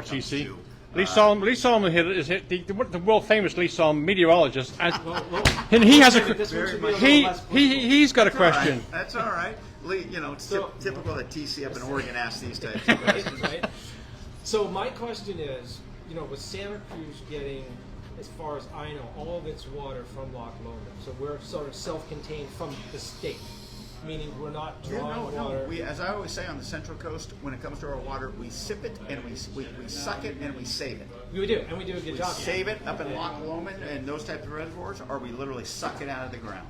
TC. Lee Solomon is the world famous Lee Solomon meteorologist, and he has he's got a question. Right. That's all right. Lee, it's typical that TC up in Oregon asks these types of questions. Right? So my question is, with Santa Cruz getting, as far as I know, all of its water from Loch Lomond, so we're sort of self-contained from the state. Meaning we're not drawing water. We, as I always say on the Central Coast, when it comes to our water, we sip it and we suck it and we save it. We do, and we do a good job. Save it up in Loch Lomond and those types of reservoirs, or we literally suck it out of the ground.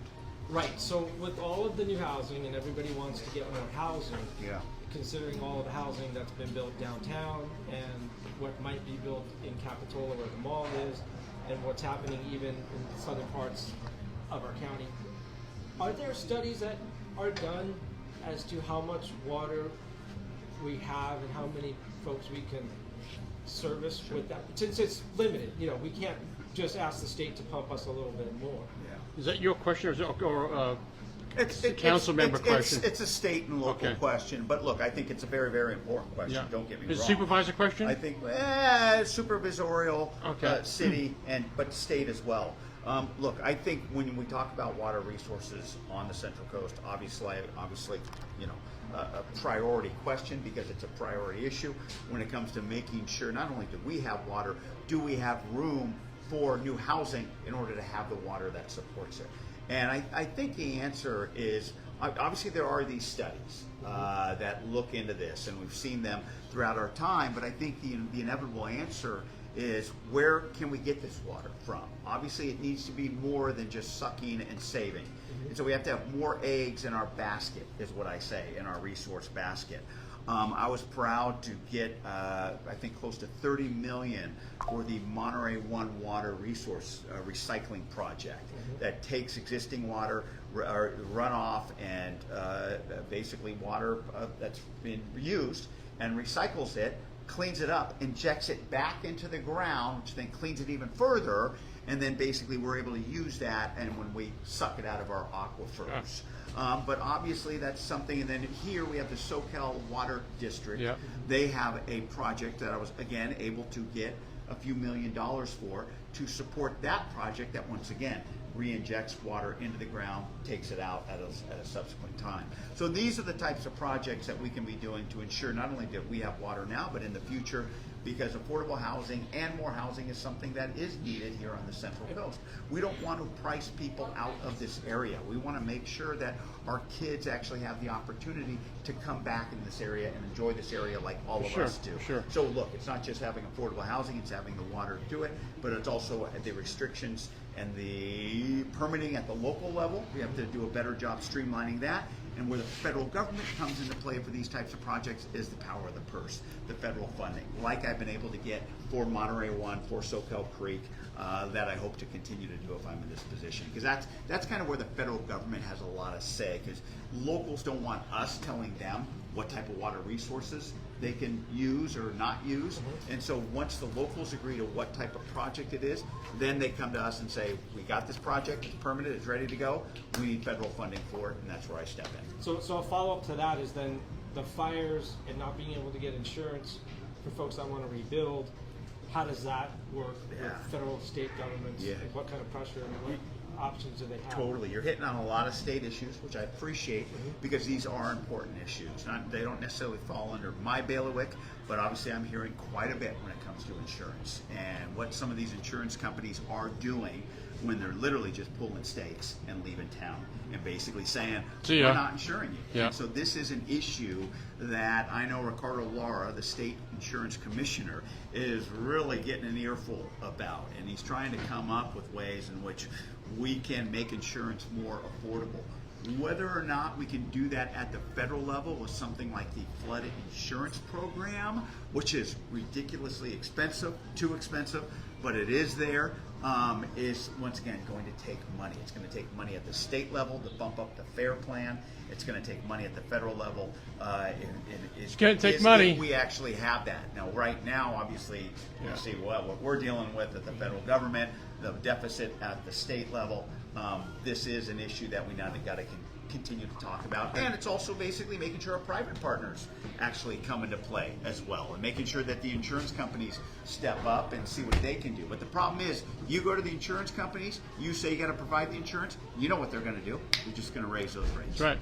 Right. So with all of the new housing, and everybody wants to get more housing. Yeah. Considering all of the housing that's been built downtown and what might be built in Capitola where the mall is, and what's happening even in southern parts of our county, are there studies that are done as to how much water we have and how many folks we can service with that? Since it's limited, we can't just ask the state to pump us a little bit more. Yeah. Is that your question, or is it it's a council member question? It's a state and local question, but look, I think it's a very, very important question. Yeah. Don't get me Is wrong. it a supervisor question? I think supervisorial, city, but state as well. Look, I think when we talk about water resources on the Central Coast, obviously, a priority question because it's a priority issue when it comes to making sure not only do we have water, do we have room for new housing in order to have the water that supports it. And I think the answer is, obviously there are these studies that look into this, and we've seen them throughout our time, but I think the inevitable answer is, where can we get this water from? Obviously it needs to be more than just sucking and saving. And so we have to have more eggs in our basket, is what I say, in our resource basket. I was proud to get, I think, close to $30 million for the Monterey One Water Resource Recycling Project that takes existing water, runoff, and basically water that's been used and recycles it, cleans it up, injects it back into the ground, which then cleans it even further, and then basically we're able to use that and when we suck it out of our aquifers. But obviously that's something, and then here we have the SoCal Water District. Yep. They have a project that I was, again, able to get a few $1 million for to support that project that, once again, re-injects water into the ground, takes it out at a subsequent time. So these are the types of projects that we can be doing to ensure not only that we have water now, but in the future, because affordable housing and more housing is something that is needed here on the Central Coast. We don't want to price people out of this area. We want to make sure that our kids actually have the opportunity to come back in this area and enjoy this area like all of us do. So look, it's not just having affordable housing, it's having the water to do it, but it's also the restrictions and the permitting at the local level. We have to do a better job streamlining that. And where the federal government comes into play for these types of projects is the power of the purse, the federal funding, like I've been able to get for Monterey One, for Soquel Creek, that I hope to continue to do if I'm in this position. Because that's kind of where the federal government has a lot of say, because locals don't want us telling them what type of water resources they can use or not use. And so once the locals agree to what type of project it is, then they come to us and say, we got this project, it's permitted, it's ready to go, we need federal funding for it, and that's where I step in. So a follow-up to that is then the fires and not being able to get insurance for folks that want to rebuild. How does that work with federal, state governments? Like what kind of pressure and what options do they have? Totally. You're hitting on a lot of state issues, which I appreciate because these are important issues. They don't necessarily fall under my bailiwick, but obviously I'm hearing quite a bit when it comes to insurance and what some of these insurance companies are doing when they're literally just pulling stakes and leaving town and basically saying, we're not insuring you. And so this is an issue that I know Ricardo Lara, the state insurance commissioner, is really getting an earful about. And he's trying to come up with ways in which we can make insurance more affordable. Whether or not we can do that at the federal level with something like the flood insurance program, which is ridiculously expensive, too expensive, but it is there, is once again going to take money. It's going to take money at the state level to bump up the FAIR plan. It's going to take money at the federal level. It's going to take money. If we actually have that. Now, right now, obviously, you see what we're dealing with at the federal government, the deficit at the state level. This is an issue that we now got to continue to talk about. And it's also basically making sure our private partners actually come into play as well, and making sure that the insurance companies step up and see what they can do. But the problem is, you go to the insurance companies, you say you got to provide the insurance, you know what they're going to do. They're just going to raise those rates. That's right.